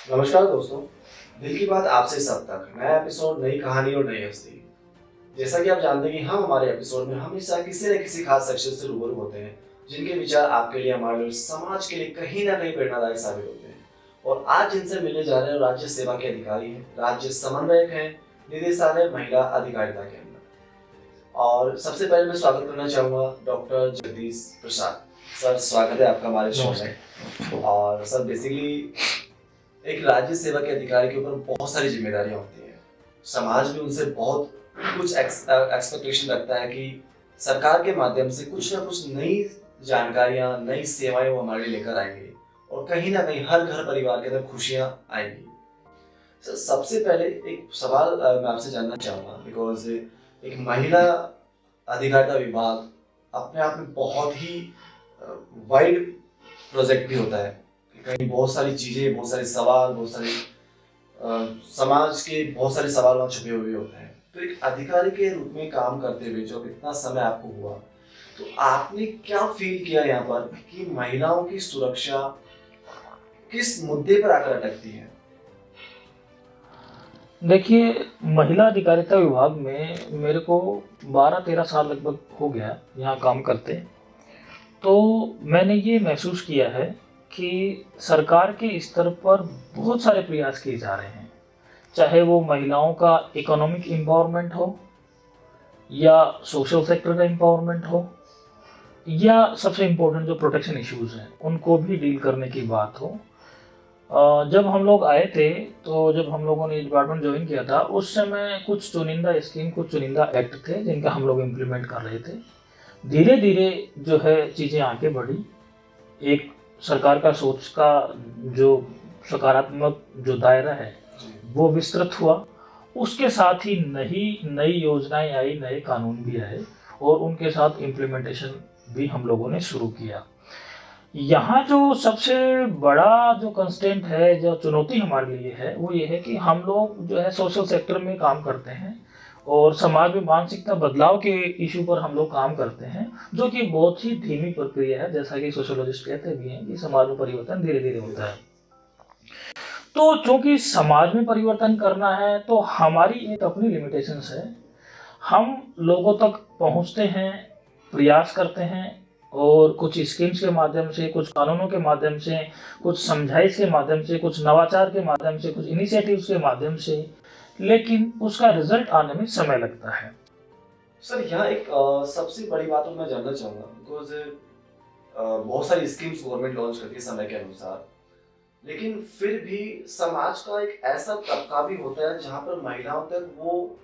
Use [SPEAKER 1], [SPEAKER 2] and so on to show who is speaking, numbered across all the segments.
[SPEAKER 1] नमस्कार दोस्तों। दिल की बात आपसे सब तक नया एपिसोड, नई कहानी और नई हस्ती। जैसा कि आप जानते हैं कि हम हमारे एपिसोड में हमेशा किसी न किसी खास शख्सियत से रूबरू होते हैं जिनके विचार आपके लिए, हमारे लिए, समाज के लिए कहीं ना कहीं प्रेरणादायक साबित होते हैं। और आज जिनसे मिलने जा रहे हैं राज्य सेवा के अधिकारी हैं, राज्य समन्वयक हैं, निदेशालय महिला अधिकारिता के अंदर। और सबसे पहले मैं स्वागत करना चाहूंगा डॉक्टर जगदीश प्रसाद। सर, स्वागत है आपका हमारे शो में। और सर, बेसिकली एक राज्य सेवा के अधिकारी के ऊपर बहुत सारी जिम्मेदारियां होती हैं। समाज भी उनसे बहुत कुछ एक्सपेक्टेशन रखता है कि सरकार के माध्यम से कुछ ना कुछ नई जानकारियां, नई सेवाएं वो हमारे लिए लेकर आएंगे और कहीं ना कहीं हर घर परिवार के अंदर खुशियां आएंगी। सर, सबसे पहले एक सवाल मैं आपसे जानना चाहूँगा, बिकॉज एक महिला अधिकारिता विभाग अपने आप में बहुत ही वाइड प्रोजेक्ट भी होता है। कहीं बहुत सारी चीज़ें, बहुत सारे सवाल, बहुत सारे समाज के बहुत सारे सवाल वहाँ छुपे हुए होते हैं। तो एक अधिकारी के रूप में काम करते हुए जो इतना समय आपको हुआ, तो आपने क्या फील किया यहाँ पर कि महिलाओं की सुरक्षा किस मुद्दे पर आकर अटकती है?
[SPEAKER 2] देखिए, महिला अधिकारिता विभाग में मेरे को 12-13 साल लगभग हो गया यहाँ काम करते। तो मैंने ये महसूस किया है कि सरकार के स्तर पर बहुत सारे प्रयास किए जा रहे हैं, चाहे वो महिलाओं का इकोनॉमिक एम्पावरमेंट हो या सोशल सेक्टर का एम्पावरमेंट हो या सबसे इम्पोर्टेंट जो प्रोटेक्शन इश्यूज हैं उनको भी डील करने की बात हो। जब हम लोग आए थे, तो जब हम लोगों ने डिपार्टमेंट ज्वाइन किया था, उस समय कुछ चुनिंदा स्कीम, कुछ चुनिंदा एक्ट थे जिनका हम लोग इम्प्लीमेंट कर रहे थे। धीरे धीरे जो है चीज़ें आगे बढ़ी। एक सरकार का सोच का जो सकारात्मक जो दायरा है वो विस्तृत हुआ। उसके साथ ही नई नई योजनाएं आई, नए कानून भी आए और उनके साथ इम्प्लीमेंटेशन भी हम लोगों ने शुरू किया। यहाँ जो सबसे बड़ा जो कंस्टेंट है, जो चुनौती हमारे लिए है, वो ये है कि हम लोग जो है सोशल सेक्टर में काम करते हैं और समाज में मानसिकता बदलाव के इशू पर हम लोग काम करते हैं, जो कि बहुत ही धीमी प्रक्रिया है। जैसा कि सोशोलॉजिस्ट कहते भी हैं कि समाज में परिवर्तन धीरे धीरे होता है। तो चूंकि समाज में परिवर्तन करना है तो हमारी एक अपनी लिमिटेशंस है। हम लोगों तक पहुंचते हैं, प्रयास करते हैं और कुछ स्कीम्स के माध्यम से, कुछ कानूनों के माध्यम से, कुछ समझाइश के माध्यम से, कुछ नवाचार के माध्यम से, कुछ इनिशिएटिव्स के माध्यम से, लेकिन उसका रिजल्ट आने में समय लगता है।
[SPEAKER 1] सर, यहाँ एक सबसे बड़ी बात मैं जानना चाहूँगा, बिकॉज बहुत सारी स्कीम्स गवर्नमेंट लॉन्च करती है समय के अनुसार, लेकिन फिर भी समाज का एक ऐसा तबका भी होता है जहाँ पर महिलाओं तक वो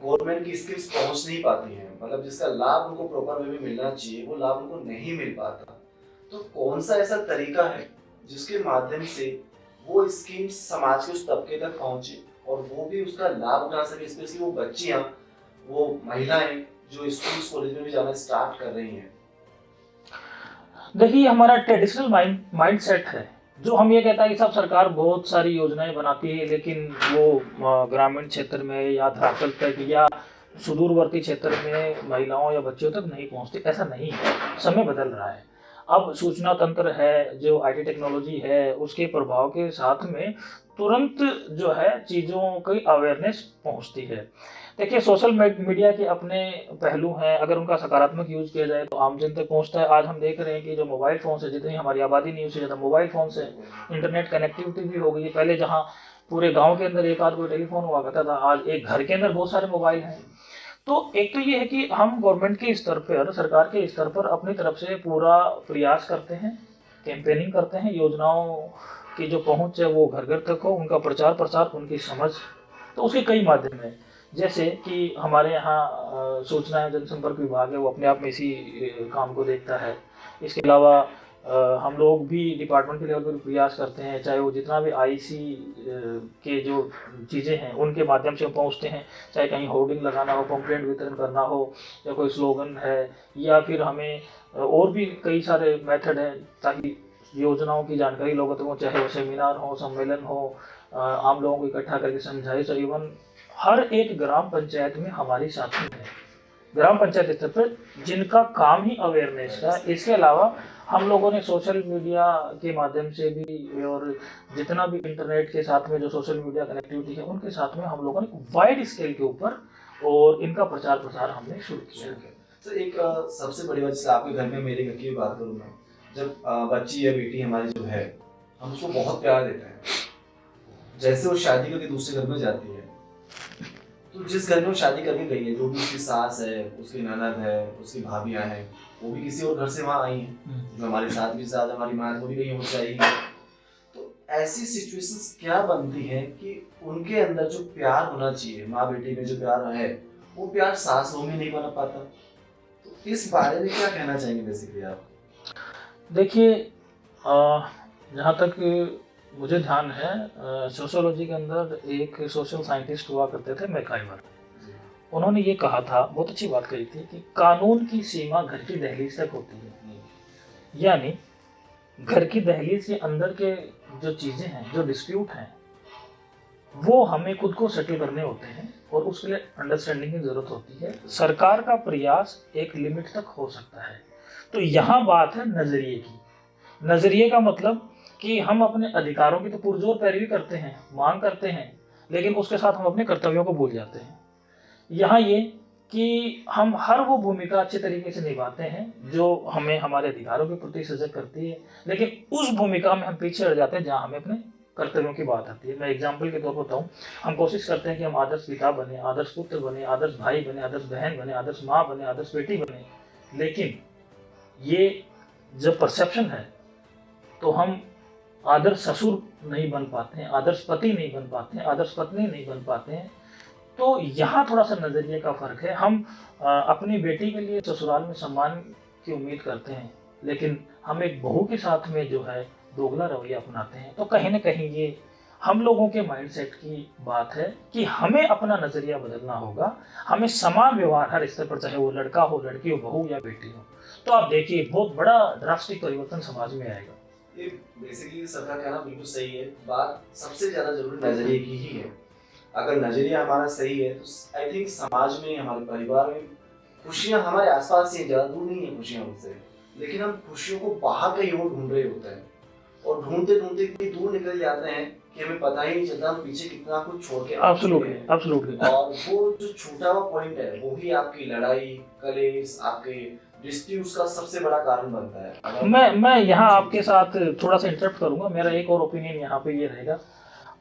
[SPEAKER 1] गवर्नमेंट की स्कीम्स पहुँच नहीं पाती हैं। मतलब जिसका लाभ उनको प्रॉपर वे में मिलना चाहिए, वो लाभ उनको नहीं मिल पाता। तो कौन सा ऐसा तरीका है जिसके माध्यम से वो स्कीम्स समाज के उस तबके तक पहुँचे और वो भी उसका लाभ उठा सके, स्पेशली वो बच्चियाँ, वो महिलाएं जो स्कूल कॉलेज में भी जाना स्टार्ट कर रही हैं?
[SPEAKER 2] देखिए, हमारा ट्रेडिशनल माइंड सेट है जो हम ये कहता है कि सब सरकार बहुत सारी योजनाएं बनाती है, लेकिन वो ग्रामीण क्षेत्र में या धरातल तक या सुदूरवर्ती क्षेत्र में महिलाओं या बच्चों तक नहीं पहुंचती। ऐसा नहीं है, समय बदल रहा है। अब सूचना तंत्र है, जो आईटी टेक्नोलॉजी है, उसके प्रभाव के साथ में तुरंत जो है चीज़ों की अवेयरनेस पहुंचती है। देखिए, सोशल मीडिया के अपने पहलू हैं। अगर उनका सकारात्मक यूज किया जाए तो आम जन तक पहुंचता है। आज हम देख रहे हैं कि जो मोबाइल फ़ोन से, जितनी हमारी आबादी नहीं उससे ज़्यादा मोबाइल फ़ोन से इंटरनेट कनेक्टिविटी भी हो गई है। पहले जहाँ पूरे गांव के अंदर एक आध कोई टेलीफोन हुआ करता था, आज एक घर के अंदर बहुत सारे मोबाइल हैं। तो एक तो ये है कि हम गवर्नमेंट के स्तर पर, सरकार के स्तर पर अपनी तरफ से पूरा प्रयास करते हैं, कैंपेनिंग करते हैं, योजनाओं की जो पहुंच है वो घर घर तक हो, उनका प्रचार प्रसार, उनकी समझ। तो उसके कई माध्यम हैं, जैसे कि हमारे यहाँ सूचना एवं जनसंपर्क विभाग है, वो अपने आप में इसी काम को देखता है। इसके अलावा हम लोग भी डिपार्टमेंट के लेवल पर प्रयास करते हैं, चाहे वो जितना भी आईसी के जो चीज़ें हैं उनके माध्यम से हम पहुँचते हैं। चाहे कहीं होर्डिंग लगाना हो, पम्पलेट वितरण करना हो, या कोई स्लोगन है, या फिर हमें और भी कई सारे मेथड हैं ताकि योजनाओं की जानकारी लोगों तक हो, चाहे वो सेमिनार हो, सम्मेलन हो, आम लोगों को इकट्ठा करके समझाए। इवन हर एक ग्राम पंचायत में हमारी साथी है ग्राम पंचायत स्तर पर, जिनका काम ही अवेयरनेस का। इसके अलावा हम लोगों ने सोशल मीडिया के माध्यम से भी, और जितना भी इंटरनेट के साथ में जो सोशल मीडिया कनेक्टिविटी है उनके साथ में हम लोगों ने वाइड स्केल के ऊपर और इनका प्रचार प्रसार हमने शुरू किया।
[SPEAKER 1] तो एक सबसे बड़ी बात, जैसे आपके घर में, मेरे घर की भी बात करूँ मैं, जब बच्ची या बेटी हमारी जो है, हम उसको बहुत प्यार देते हैं। जैसे वो शादी करके दूसरे घर में जाती है, तो जिस घर में वो शादी करके गई है, जो भी उसकी सास है, उसकी ननद है, उसकी भाभियां हैं, वो भी किसी और घर से वहाँ आई हैं, जो हमारे साथ भी साथ हमारी माँ वो भी कहीं और से आई है। तो ऐसी सिचुएशंस क्या बनती हैं कि उनके अंदर जो प्यार होना चाहिए, माँ बेटी में जो प्यार है, वो प्यार सास बहू में नहीं बना पाता। तो इस बारे में क्या कहना चाहेंगे बेसिकली आप?
[SPEAKER 2] देखिए, जहाँ तक मुझे ध्यान है, सोशियोलॉजी के अंदर एक सोशल साइंटिस्ट हुआ करते थे, मैकआइवर। उन्होंने ये कहा था, बहुत अच्छी बात कही थी, कि कानून की सीमा घर की दहलीज तक होती है। यानी घर की दहलीज के अंदर के जो चीज़ें हैं, जो डिस्प्यूट हैं, वो हमें खुद को सेटल करने होते हैं और उसके लिए अंडरस्टैंडिंग की ज़रूरत होती है। सरकार का प्रयास एक लिमिट तक हो सकता है। तो यहाँ बात है नज़रिए की। नज़रिए का मतलब कि हम अपने अधिकारों की तो पुरजोर पैरवी करते हैं, मांग करते हैं, लेकिन उसके साथ हम अपने कर्तव्यों को भूल जाते हैं। यहाँ ये कि हम हर वो भूमिका अच्छे तरीके से निभाते हैं जो हमें हमारे अधिकारों के प्रति सजग करती है, लेकिन उस भूमिका में हम पीछे हट जाते हैं जहाँ हमें अपने कर्तव्यों की बात आती है। मैं एग्जाम्पल के तौर पर बताऊँ, हम कोशिश करते हैं कि हम आदर्श पिता बने, आदर्श पुत्र बने, आदर्श भाई बने, आदर्श बहन बने, आदर्श माँ बने, आदर्श बेटी बने, लेकिन ये जब परसेप्शन है तो हम आदर्श ससुर नहीं बन पाते हैं, आदर्श पति नहीं बन पाते हैं, आदर्श पत्नी नहीं बन पाते हैं। तो यहाँ थोड़ा सा नज़रिए का फ़र्क है। हम अपनी बेटी के लिए ससुराल में सम्मान की उम्मीद करते हैं, लेकिन हम एक बहू के साथ में जो है दोगला रवैया अपनाते हैं। तो कहीं ना कहीं ये हम लोगों के माइंडसेट की बात है कि हमें अपना नज़रिया बदलना होगा। हमें समान व्यवहार हर स्तर पर, चाहे वो लड़का हो, लड़की हो, बहू या बेटी हो। तो आप देखिए, बहुत बड़ा ड्रास्टिक परिवर्तन समाज में आएगा।
[SPEAKER 1] ये बेसिकली सबका कहना बिल्कुल सही है। बात सबसे ज़्यादा जरूरी नज़रिए की ही है। अगर नज़रिया हमारा सही है तो आई थिंक समाज में, हमारे परिवार में खुशियाँ हमारे आसपास ही, ज़्यादा दूर नहीं है खुशियाँ हमसे, लेकिन हम खुशियों को बाहर कहीं और ढूंढ रहे होते हैं, और ढूंढते ढूंढते इतनी दूर निकल जाते हैं कि हमें पता ही नहीं चलता हम पीछे कितना कुछ छोड़ के
[SPEAKER 2] एब्सोल्युटली।
[SPEAKER 1] और वो जो छूटा हुआ पॉइंट है, वो ही आपकी लड़ाई, कलेश, आपके डिस्प्यूट्स का सबसे बड़ा कारण बनता है।
[SPEAKER 2] मैं यहाँ आपके साथ थोड़ा सा इंटरप्ट करूंगा। मेरा एक और ओपिनियन यहाँ पे ये रहेगा।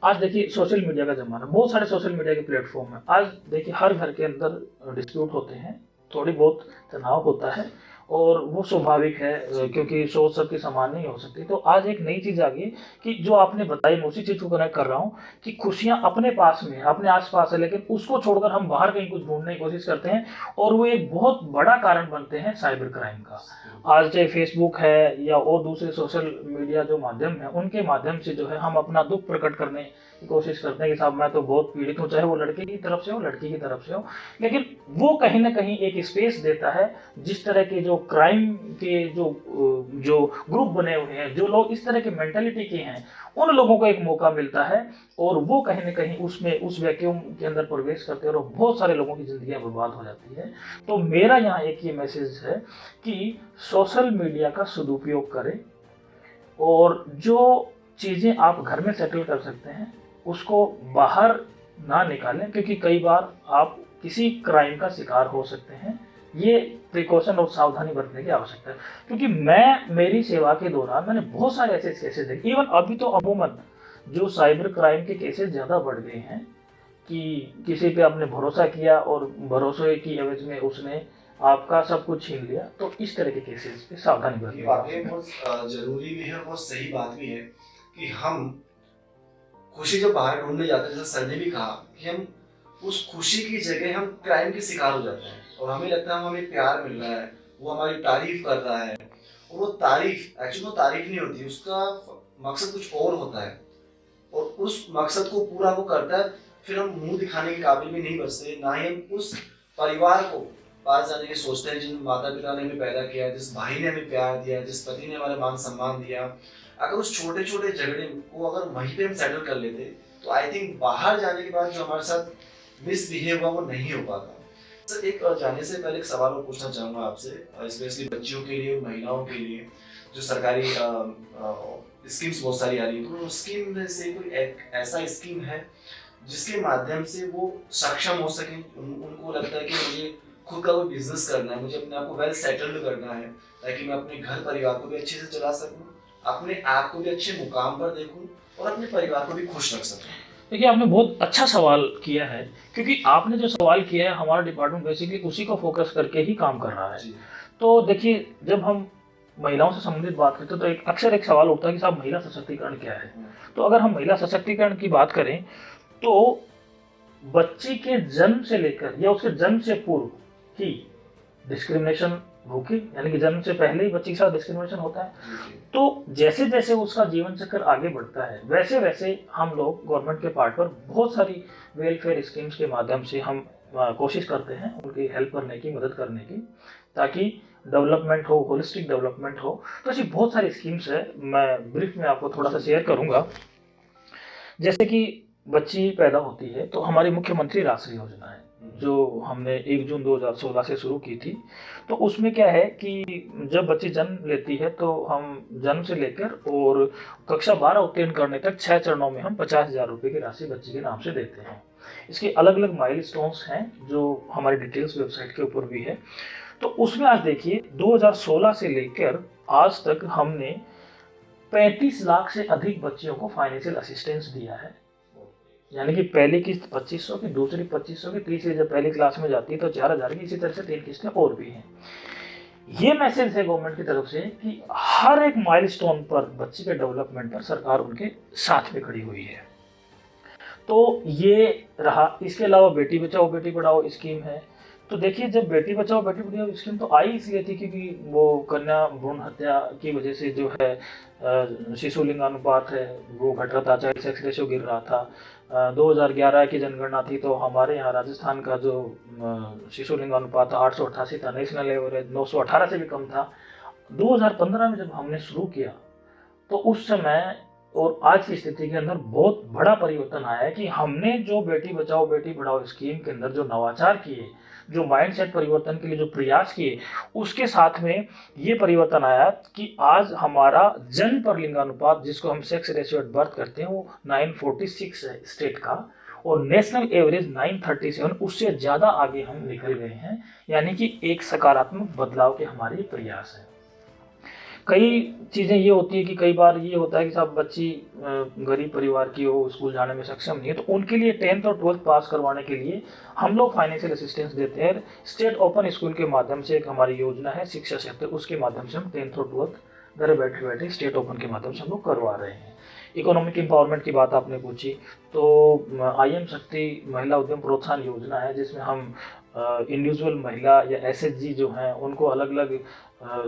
[SPEAKER 2] आज देखिए, सोशल मीडिया का ज़माना, बहुत सारे सोशल मीडिया के प्लेटफॉर्म हैं। आज देखिए, हर घर के अंदर डिस्प्यूट होते हैं, थोड़ी बहुत तनाव होता है, और वो स्वाभाविक है, क्योंकि सोच सबकी समान नहीं हो सकती। तो आज एक नई चीज़ आ गई कि जो आपने बताई, मैं उसी चीज़ को कनेक्ट कर रहा हूँ कि खुशियाँ अपने पास में, अपने आसपास है, लेकिन उसको छोड़कर हम बाहर कहीं कुछ ढूंढने की कोशिश करते हैं, और वो एक बहुत बड़ा कारण बनते हैं साइबर क्राइम का। आज चाहे फेसबुक है या और दूसरे सोशल मीडिया जो माध्यम है, उनके माध्यम से जो है हम अपना दुख प्रकट करने की कोशिश करते हैं कि साहब मैं तो बहुत पीड़ित हूँ, चाहे वो लड़के की तरफ से हो, लड़की की तरफ से हो। लेकिन वो कहीं ना कहीं एक स्पेस देता है, जिस तरह के जो क्राइम के जो ग्रुप बने हुए हैं, जो लोग इस तरह के मेंटालिटी के हैं, उन लोगों को एक मौका मिलता है, और वो कहीं ना कहीं उसमें, उस वैक्यूम के अंदर प्रवेश करते हैं, और बहुत सारे लोगों की जिंदगियां बर्बाद हो जाती है। तो मेरा यहाँ एक ये मैसेज है कि सोशल मीडिया का सदुपयोग करें, और जो चीज़ें आप घर में सेटल कर सकते हैं उसको बाहर ना निकालें, क्योंकि कई बार आप किसी क्राइम का शिकार हो सकते हैं। ये प्रिकॉशन और सावधानी बरतने की आवश्यकता है, क्योंकि मेरी सेवा के दौरान मैंने बहुत सारे ऐसे केसेस देखे। इवन अभी तो अमूमन जो साइबर क्राइम के केसेस ज़्यादा बढ़ गए हैं, कि किसी पे आपने भरोसा किया और भरोसे की एवज में उसने आपका सब कुछ छीन लिया। तो इस तरह के केसेस पे सावधानी बरतनी
[SPEAKER 1] वाकई बहुत जरूरी भी है, बहुत सही बात भी है कि हम खुशी जब बाहर ढूंढने जाते हैं, जैसे सर ने भी कहा कि हम उस खुशी की जगह हम क्राइम के शिकार हो जाते हैं, और हमें लगता है हमें प्यार मिल रहा है, वो हमारी तारीफ कर रहा है, और वो तारीफ एक्चुअली वो तारीफ नहीं होती, उसका मकसद कुछ और होता है, और उस मकसद को पूरा वो करता है। फिर हम मुंह दिखाने के काबिल भी नहीं बचते, ना ही हम उस परिवार को पास जाने की सोचते हैं जिन माता पिता ने हमें पैदा किया, जिस भाई ने हमें प्यार दिया, जिस पति ने हमारा मान सम्मान दिया। अगर उस छोटे छोटे झगड़े को अगर वहीं पे हम सेटल कर लेते, तो आई थिंक बाहर जाने के बाद जो हमारे साथ मिसबिहेव हुआ वो नहीं हो पाता। सर एक जाने से पहले एक सवाल और पूछना चाहूँगा आपसे, स्पेशली बच्चियों के लिए, महिलाओं के लिए जो सरकारी स्कीम्स बहुत सारी आ रही हैं, तो स्कीम में से कोई एक ऐसा स्कीम है जिसके माध्यम से वो सक्षम हो सकें, उनको लगता है कि मुझे खुद का कोई बिजनेस करना है, मुझे अपने आप को वेल सेटल्ड करना है ताकि मैं अपने घर परिवार को भी अच्छे से चला सकूं, अपने आप को भी अच्छे मुकाम पर देखूं और अपने परिवार को भी खुश रख सकूं।
[SPEAKER 2] देखिए, आपने बहुत अच्छा सवाल किया है, क्योंकि आपने जो सवाल किया है हमारा डिपार्टमेंट बेसिकली उसी को फोकस करके ही काम कर रहा है।
[SPEAKER 1] जी।
[SPEAKER 2] तो देखिए, जब हम महिलाओं से संबंधित बात करते हैं तो अक्सर एक सवाल उठता है कि साहब महिला सशक्तिकरण क्या है। तो अगर हम महिला सशक्तिकरण की बात करें तो बच्चे के जन्म से लेकर या उसके जन्म से पूर्व ही डिस्क्रिमिनेशन होगी, यानी कि जन्म से पहले ही बच्चे के साथ डिस्क्रिमिनेशन होता है। तो जैसे जैसे उसका जीवन चक्र आगे बढ़ता है वैसे वैसे हम लोग गवर्नमेंट के पार्ट पर बहुत सारी वेलफेयर स्कीम्स के माध्यम से हम कोशिश करते हैं उनकी हेल्प करने की, मदद करने की, ताकि डेवलपमेंट हो, होलिस्टिक डेवलपमेंट हो। तो ऐसी बहुत सारी स्कीम्स है, मैं ब्रीफ में आपको थोड़ा सा शेयर करूंगा। जैसे कि बच्ची पैदा होती है तो हमारी मुख्यमंत्री राष्ट्रीय योजना है जो हमने 1 जून 2016 से शुरू की थी। तो उसमें क्या है कि जब बच्ची जन्म लेती है तो हम जन्म से लेकर और कक्षा 12 उत्तीर्ण करने तक 6 चरणों में हम 50,000 रुपये की राशि बच्ची के नाम से देते हैं। इसके अलग अलग माइलस्टोन्स हैं जो हमारी डिटेल्स वेबसाइट के ऊपर भी है। तो उसमें आज देखिए 2016 से लेकर आज तक हमने 35 लाख से अधिक बच्चियों को फाइनेंशियल असिस्टेंस दिया है। यानी कि पहली किस्त 2500 की, दूसरी 2500 की, तीसरी जब पहली क्लास में जाती है तो 4000 की, इसी तरह से 3 किस्तें और भी हैं। ये मैसेज है गवर्नमेंट की तरफ से कि हर एक माइलस्टोन पर बच्चे के डेवलपमेंट पर सरकार उनके साथ में खड़ी हुई है। तो ये रहा। इसके अलावा बेटी बचाओ बेटी पढ़ाओ स्कीम है। तो देखिए, जब बेटी बचाओ बेटी पढ़ाओ स्कीम तो आई इसलिए थी क्योंकि वो कन्या भ्रूण हत्या की वजह से जो है शिशु लिंगानुपात है वो घट रहा था, चाइल्ड सेक्स रेशियो गिर रहा था। 2011 की जनगणना थी तो हमारे यहाँ राजस्थान का जो शिशु लिंगानुपात 888 था, नेशनल एवरेज 918 से भी कम था। 2015 में जब हमने शुरू किया तो उस समय और आज की स्थिति के अंदर बहुत बड़ा परिवर्तन आया है कि हमने जो बेटी बचाओ बेटी पढ़ाओ स्कीम के अंदर जो नवाचार किए, जो माइंडसेट परिवर्तन के लिए जो प्रयास किए, उसके साथ में ये परिवर्तन आया कि आज हमारा जन्म पर लिंगानुपात, जिसको हम सेक्स रेशियो एट बर्थ करते हैं, वो 946 है स्टेट का, और नेशनल एवरेज 937, उससे ज़्यादा आगे हम निकल गए हैं। यानी कि एक सकारात्मक बदलाव के हमारे प्रयास है। कई चीज़ें ये होती है कि कई बार ये होता है कि साहब बच्ची गरीब परिवार की हो, स्कूल जाने में सक्षम नहीं है, तो उनके लिए 10th और 12th पास करवाने के लिए हम लोग फाइनेंशियल असिस्टेंस देते हैं। स्टेट ओपन स्कूल के माध्यम से एक हमारी योजना है शिक्षा क्षेत्र, उसके माध्यम से हम 10th और 12th घर बैठे बैठे स्टेट ओपन के माध्यम से हम लोग करवा रहे हैं। इकोनॉमिक एम्पावरमेंट की बात आपने पूछी, तो IM शक्ति महिला उद्यम प्रोत्साहन योजना है जिसमें हम इंडिविजुअल महिला या SHG जो हैं उनको अलग अलग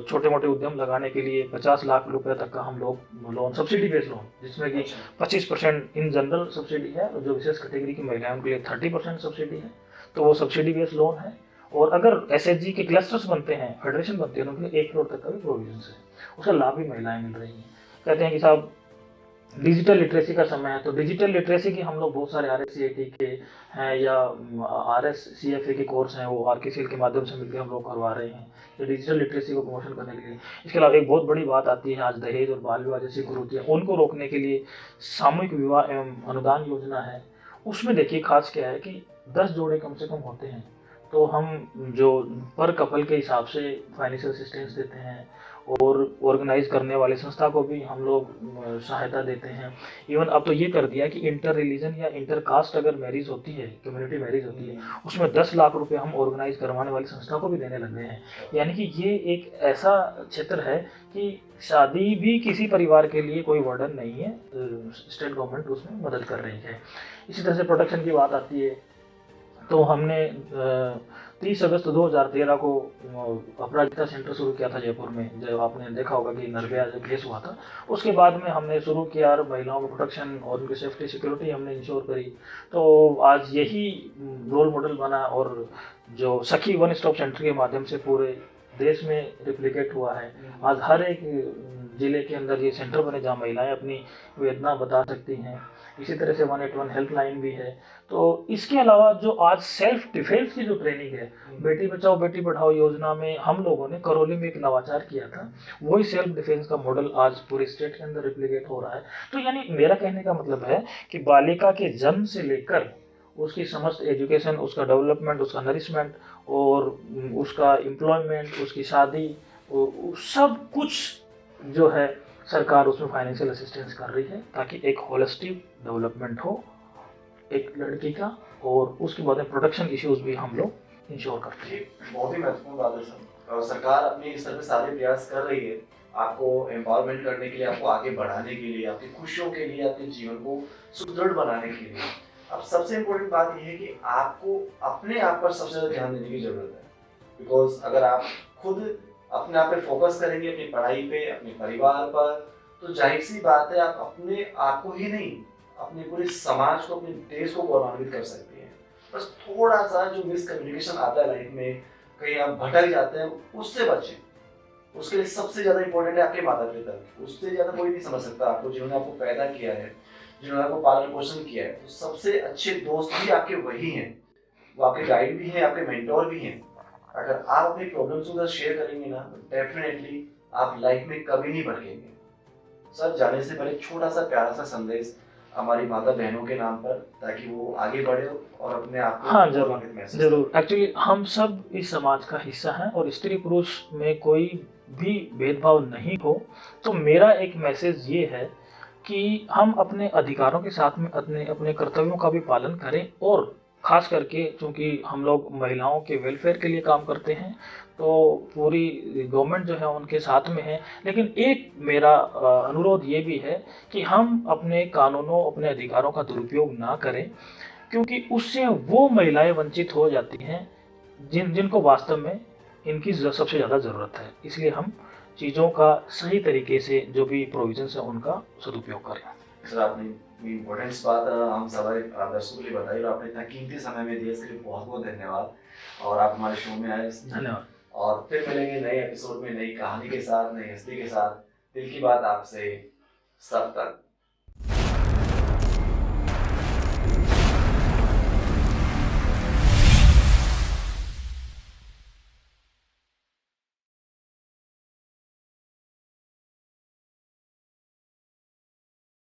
[SPEAKER 2] छोटे मोटे उद्यम लगाने के लिए 50 लाख रुपए तक का हम लोग लोन, सब्सिडी बेस्ड लोन, जिसमें कि 25% इन जनरल सब्सिडी है और जो विशेष कैटेगरी की महिलाएं उनके लिए 30% सब्सिडी है। तो वो सब्सिडी बेस्ड लोन है। और अगर SHG के क्लस्टर्स बनते हैं, फेडरेशन बनते हैं, उनके लिए 1 करोड़ तक का भी प्रोविजन है, उसका लाभ भी महिलाएं मिल रही हैं। कहते हैं कि साहब डिजिटल लिटरेसी का समय है, तो डिजिटल लिटरेसी की हम लोग बहुत सारे RSCAT के हैं या RSCFA के कोर्स हैं, वो RKCL के माध्यम से मिलकर हम लोग करवा रहे हैं, ये डिजिटल लिटरेसी को प्रमोशन करने के लिए। इसके अलावा एक बहुत बड़ी बात आती है, आज दहेज और बाल विवाह जैसी कुरीतियाँ, उनको रोकने के लिए सामूहिक विवाह एवं अनुदान योजना है। उसमें देखिए खास क्या है कि 10 जोड़े कम से कम होते हैं तो हम जो पर कपल के हिसाब से फाइनेंशियल असिस्टेंस देते हैं और ऑर्गेनाइज करने वाली संस्था को भी हम लोग सहायता देते हैं। इवन अब तो ये कर दिया कि इंटर रिलीजन या इंटर कास्ट अगर मैरिज होती है, कम्युनिटी मैरिज होती है, उसमें 10 लाख रुपए हम ऑर्गेनाइज करवाने वाली संस्था को भी देने लग गए हैं। यानी कि ये एक ऐसा क्षेत्र है कि शादी भी किसी परिवार के लिए कोई वर्डन नहीं है, स्टेट गवर्नमेंट उसमें मदद कर रही है। इसी तरह से प्रोटेक्शन की बात आती है तो हमने 30 अगस्त 2013 को अपराजिता सेंटर शुरू किया था जयपुर में। जब आपने देखा होगा कि निर्भया जो केस हुआ था, उसके बाद में हमने शुरू किया और महिलाओं को प्रोटेक्शन और उनकी सेफ्टी सिक्योरिटी हमने इंश्योर करी। तो आज यही रोल मॉडल बना और जो सखी वन स्टॉप सेंटर के माध्यम से पूरे देश में रिप्लिकेट हुआ है। आज हर एक जिले के अंदर ये सेंटर बने जहाँ महिलाएं अपनी वेदना बता सकती हैं। इसी तरह से 181 हेल्पलाइन भी है। तो इसके अलावा जो आज सेल्फ डिफेंस की जो ट्रेनिंग है, बेटी बचाओ बेटी पढ़ाओ योजना में हम लोगों ने करौली में एक नवाचार किया था, वही सेल्फ डिफेंस का मॉडल आज पूरे स्टेट के अंदर रिप्लिकेट हो रहा है। तो यानी मेरा कहने का मतलब है कि बालिका के जन्म से लेकर उसकी समस्त एजुकेशन, उसका डेवलपमेंट, उसका नरिशमेंट और उसका एम्प्लॉयमेंट, उसकी शादी, सब कुछ जो है सरकार उसमें फाइनेंशियल असिस्टेंस कर रही है, ताकि एक होलिस्टिक डेवलपमेंट हो एक लड़की का, और उसके बाद में प्रोटेक्शन इश्यूज भी हम लोग इंश्योर करते हैं।
[SPEAKER 1] बहुत ही महत्वपूर्ण बात है सर, और सरकार अपने इस तरह सारे प्रयास कर रही है आपको एम्पावरमेंट करने के लिए, आपको आगे बढ़ाने के लिए, आपकी खुशियों के लिए, आपके जीवन को सुदृढ़ बनाने के लिए। अब सबसे इम्पोर्टेंट बात यह है कि आपको अपने आप पर सबसे ज़्यादा ध्यान देने की ज़रूरत है, बिकॉज अगर आप खुद अपने आप पे फोकस करेंगे, अपनी पढ़ाई पे, अपने परिवार पर, तो जाहिर सी बात है आप अपने आप को ही नहीं, अपने पूरे समाज को, अपने देश को गौरवान्वित कर सकते हैं। बस थोड़ा सा जो मिसकम्युनिकेशन आता है लाइफ में, कहीं आप भटक जाते हैं, उससे बचें। उसके लिए सबसे ज़्यादा इंपॉर्टेंट है आपके माता पिता। उससे ज़्यादा कोई नहीं समझ सकता आपको, जिन्होंने आपको पैदा किया है, जिन्होंने आपको पालन पोषण किया है। तो सबसे अच्छे दोस्त भी आपके वही हैं, वो आपके गाइड भी हैं, आपके मेंटोर भी हैं। अगर आप अपनी प्रॉब्लम्स उधर शेयर करेंगे ना, तो डेफिनेटली आप लाइफ में कभी नहीं भटकेंगे। सर, जाने से पहले छोटा सा प्यारा सा संदेश हमारी माता बहनों के नाम पर, ताकि वो आगे बढ़े और अपने आप को
[SPEAKER 2] हाँ जरूर। एक्चुअली हम सब इस समाज का हिस्सा हैं और स्त्री पुरुष में कोई भी भेदभाव नहीं हो। तो मेरा एक मैसेज ये है कि हम अपने अधिकारों के साथ में अपने अपने कर्तव्यों का भी पालन करें, और ख़ास करके चूँकि हम लोग महिलाओं के वेलफेयर के लिए काम करते हैं, तो पूरी गवर्नमेंट जो है उनके साथ में है। लेकिन एक मेरा अनुरोध ये भी है कि हम अपने कानूनों, अपने अधिकारों का दुरुपयोग ना करें, क्योंकि उससे वो महिलाएं वंचित हो जाती हैं जिनको वास्तव में इनकी सबसे ज़्यादा ज़रूरत है। इसलिए हम चीज़ों का सही तरीके से जो भी प्रोविजंस है उनका सदुपयोग करें।
[SPEAKER 1] सर, आपने इम्पोर्टेंस बात हम सभी दर्शकों के लिए बताई, और आपने इतना कीमती समय में दिया, इसके लिए बहुत बहुत धन्यवाद। और आप हमारे शो में आए,
[SPEAKER 2] धन्यवाद।
[SPEAKER 1] और फिर मिलेंगे नए एपिसोड में, नई कहानी के साथ, नई हस्ती के साथ। दिल की बात आपसे, सब तक।